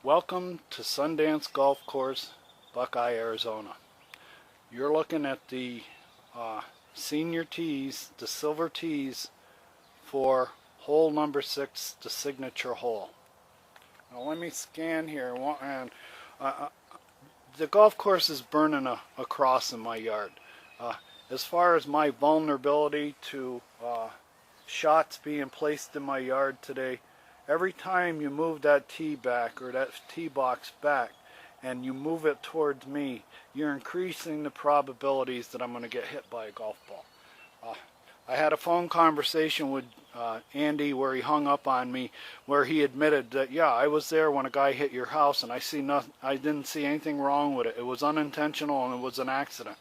Welcome to Sundance Golf Course, Buckeye, Arizona. You're looking at the senior tees, the silver tees for hole number 6, the signature hole. Now let me scan here, and the golf course is burning a cross in my yard. As far as my vulnerability to shots being placed in my yard today, every time you move that tee back or that tee box back and you move it towards me, you're increasing the probabilities that I'm going to get hit by a golf ball. I had a phone conversation with Andy where he hung up on me, where he admitted that, yeah, I was there when a guy hit your house and I didn't see anything wrong with it. It was unintentional and it was an accident.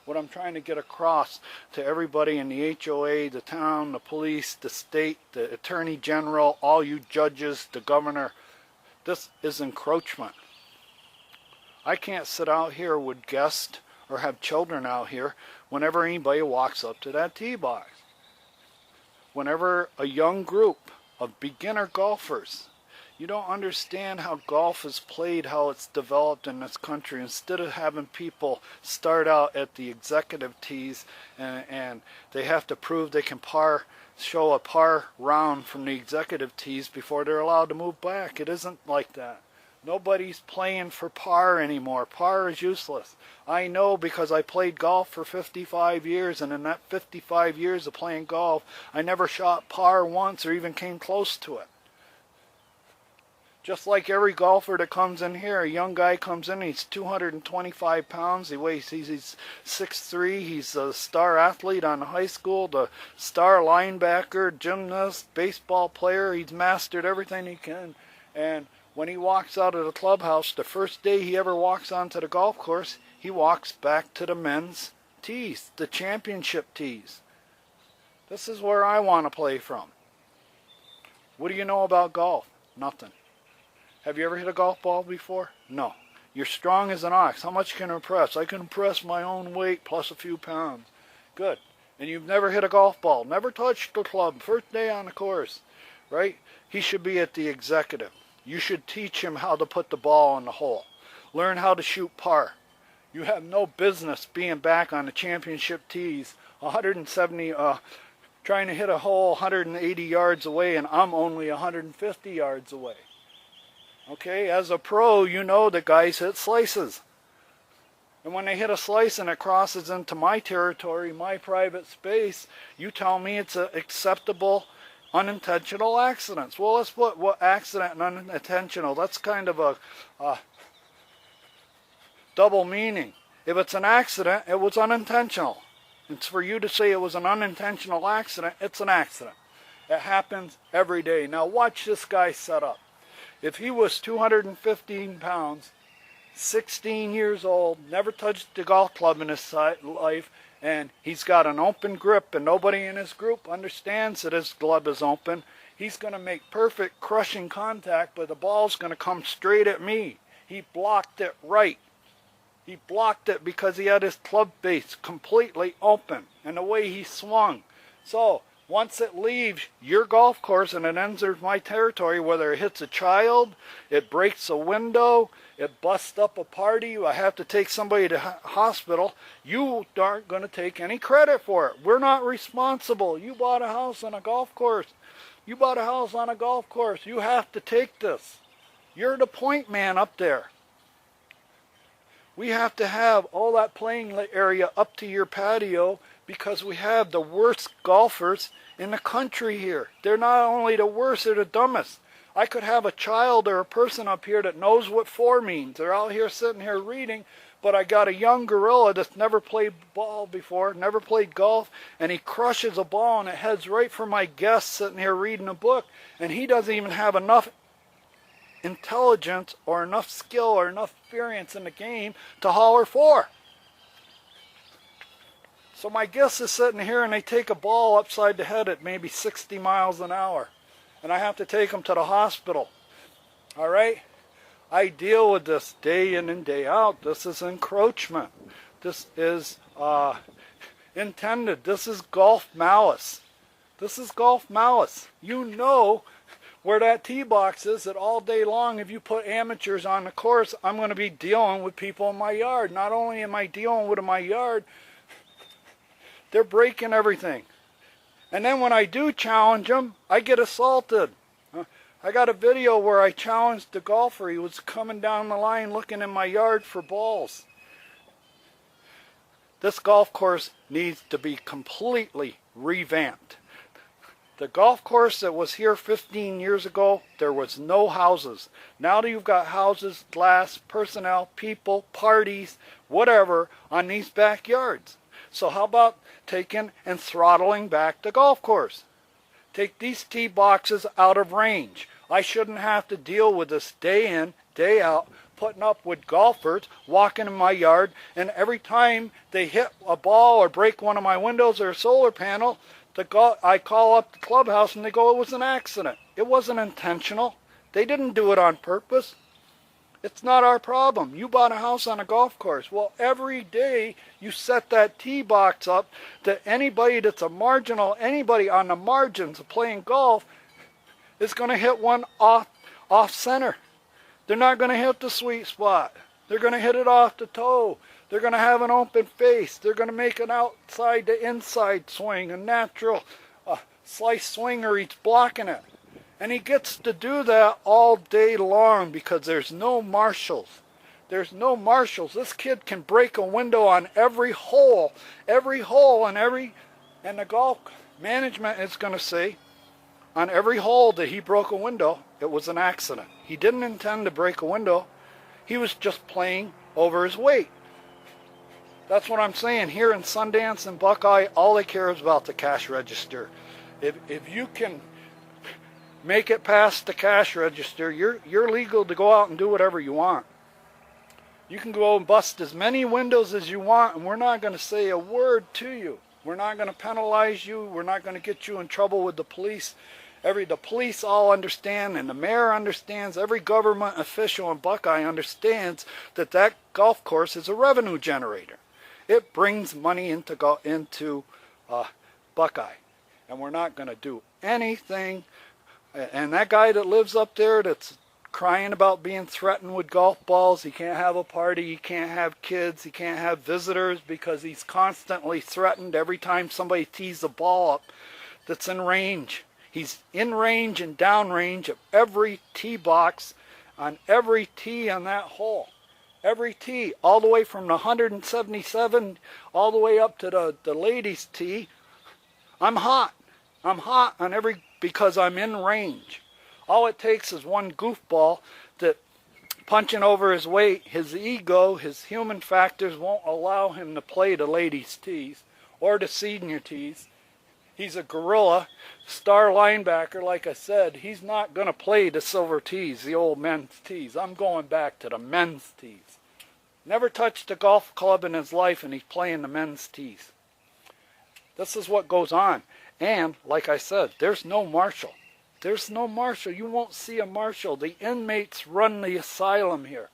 What I'm trying to get across to everybody in the HOA, the town, the police, the state, the attorney general, all you judges, the governor, this is encroachment. I can't sit out here with guests or have children out here whenever anybody walks up to that tee box. Whenever a young group of beginner golfers, you don't understand how golf is played, how it's developed in this country. Instead of having people start out at the executive tees and they have to prove they can show a par round from the executive tees before they're allowed to move back. It isn't like that. Nobody's playing for par anymore. Par is useless. I know because I played golf for 55 years, and in that 55 years of playing golf, I never shot par once or even came close to it. Just like every golfer that comes in here, a young guy comes in, he's 225 pounds, he's 6'3", he's a star athlete on the high school, the star linebacker, gymnast, baseball player, he's mastered everything he can. And when he walks out of the clubhouse, the first day he ever walks onto the golf course, he walks back to the men's tees, the championship tees. This is where I want to play from. What do you know about golf? Nothing. Have you ever hit a golf ball before? No. You're strong as an ox. How much can you impress? I can impress my own weight plus a few pounds. Good. And you've never hit a golf ball, never touched the club, first day on the course, right? He should be at the executive. You should teach him how to put the ball in the hole. Learn how to shoot par. You have no business being back on the championship tees, 170, trying to hit a hole 180 yards away, and I'm only 150 yards away. Okay, as a pro, you know that guys hit slices. And when they hit a slice and it crosses into my territory, my private space, you tell me it's an acceptable unintentional accidents. Well, let's put what accident and unintentional. That's kind of a double meaning. If it's an accident, it was unintentional. It's for you to say it was an unintentional accident, it's an accident. It happens every day. Now watch this guy set up. If he was 215 pounds, 16 years old, never touched the golf club in his life, and he's got an open grip and nobody in his group understands that his glove is open, he's going to make perfect crushing contact, but the ball's going to come straight at me. He blocked it right. He blocked it because he had his club face completely open and the way he swung. So once it leaves your golf course and it enters my territory, whether it hits a child, it breaks a window, it busts up a party, I have to take somebody to hospital, you aren't going to take any credit for it. We're not responsible. You bought a house on a golf course. You bought a house on a golf course. You have to take this. You're the point man up there. We have to have all that playing area up to your patio because we have the worst golfers in the country here. They're not only the worst, they're the dumbest. I could have a child or a person up here that knows what 4 means. They're out here sitting here reading, but I got a young gorilla that's never played ball before, never played golf, and he crushes a ball and it heads right for my guest sitting here reading a book, and he doesn't even have enough intelligence or enough skill or enough experience in the game to holler 4. So my guest is sitting here and they take a ball upside the head at maybe 60 miles an hour. And I have to take them to the hospital. All right? I deal with this day in and day out. This is encroachment. This is intended. This is golf malice. This is golf malice. You know where that tee box is, that all day long, if you put amateurs on the course, I'm going to be dealing with people in my yard. Not only am I dealing with in my yard, they're breaking everything. And then when I do challenge them, I get assaulted. I got a video where I challenged the golfer. He was coming down the line looking in my yard for balls. This golf course needs to be completely revamped. The golf course that was here 15 years ago, there was no houses. Now that you've got houses, glass, personnel, people, parties, whatever, on these backyards. So how about taking and throttling back the golf course? Take these tee boxes out of range. I shouldn't have to deal with this day in, day out, putting up with golfers walking in my yard, and every time they hit a ball or break one of my windows or a solar panel, I call up the clubhouse and they go, it was an accident. It wasn't intentional. They didn't do it on purpose. It's not our problem. You bought a house on a golf course. Well, every day you set that tee box up that anybody that's a marginal, anybody on the margins of playing golf is going to hit one off center. They're not going to hit the sweet spot. They're going to hit it off the toe. They're going to have an open face. They're going to make an outside to inside swing, a natural slice swing, or he's blocking it. And he gets to do that all day long because there's no marshals. There's no marshals. This kid can break a window on every hole, and the golf management is going to say, on every hole that he broke a window, it was an accident. He didn't intend to break a window. He was just playing over his weight. That's what I'm saying. Here in Sundance and Buckeye, all they care is about the cash register. If you can make it past the cash register, you're legal to go out and do whatever you want. You can go and bust as many windows as you want, and we're not going to say a word to you. We're not going to penalize you. We're not going to get you in trouble with the police. The police all understand, and the mayor understands, every government official in Buckeye understands that golf course is a revenue generator. It brings money into Buckeye. And we're not going to do anything. And that guy that lives up there that's crying about being threatened with golf balls, he can't have a party, he can't have kids, he can't have visitors because he's constantly threatened every time somebody tees a ball up that's in range. He's in range and down range of every tee box on every tee on that hole. Every tee, all the way from the 177 all the way up to the ladies' tee. I'm hot. I'm hot on because I'm in range. All it takes is one goofball that punching over his weight, his ego, his human factors won't allow him to play the ladies' tees or the senior tees. He's a gorilla, star linebacker, like I said. He's not going to play the silver tees, the old men's tees. I'm going back to the men's tees. Never touched a golf club in his life, and he's playing the men's tees. This is what goes on. And, like I said, there's no marshal. There's no marshal. You won't see a marshal. The inmates run the asylum here.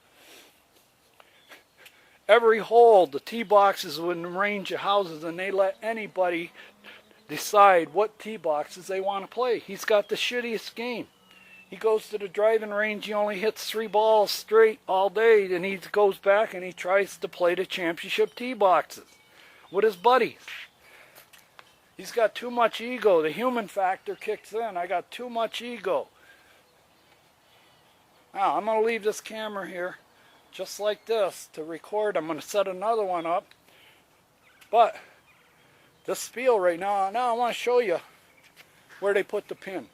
Every hole, the tee boxes within range of houses, and they let anybody decide what tee boxes they want to play. He's got the shittiest game. He goes to the driving range, he only hits 3 balls straight all day, and he goes back and he tries to play the championship tee boxes with his buddies. He's got too much ego. The human factor kicks in. I got too much ego. Now, I'm going to leave this camera here just like this to record. I'm going to set another one up. But this spiel right now I want to show you where they put the pin.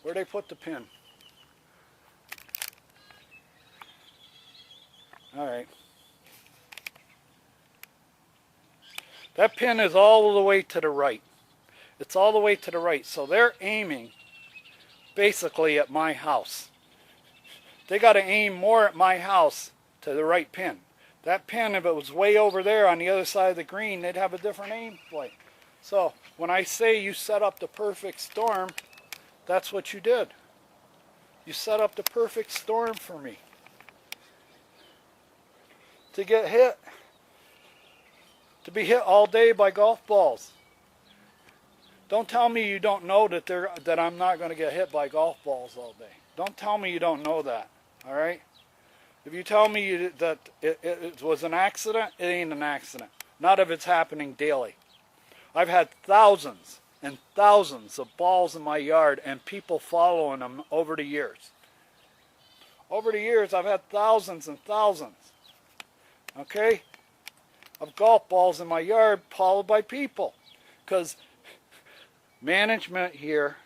Where they put the pin. Alright. That pin is all the way to the right. It's all the way to the right. So they're aiming basically at my house. They got to aim more at my house to the right pin. That pin, if it was way over there on the other side of the green, they'd have a different aim point. So when I say you set up the perfect storm, that's what you did. You set up the perfect storm for me. To get hit. To be hit all day by golf balls. Don't tell me you don't know that I'm not going to get hit by golf balls all day. Don't tell me you don't know that, all right? If you tell me that it was an accident, it ain't an accident. Not if it's happening daily. I've had thousands and thousands of balls in my yard and people following them over the years. Over the years, I've had thousands and thousands, okay, of golf balls in my yard followed by people. Because management here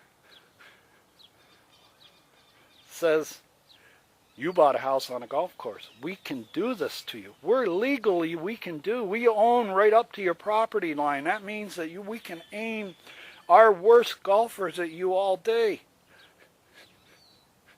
says, you bought a house on a golf course. We can do this to you. We own right up to your property line. That means that we can aim our worst golfers at you all day.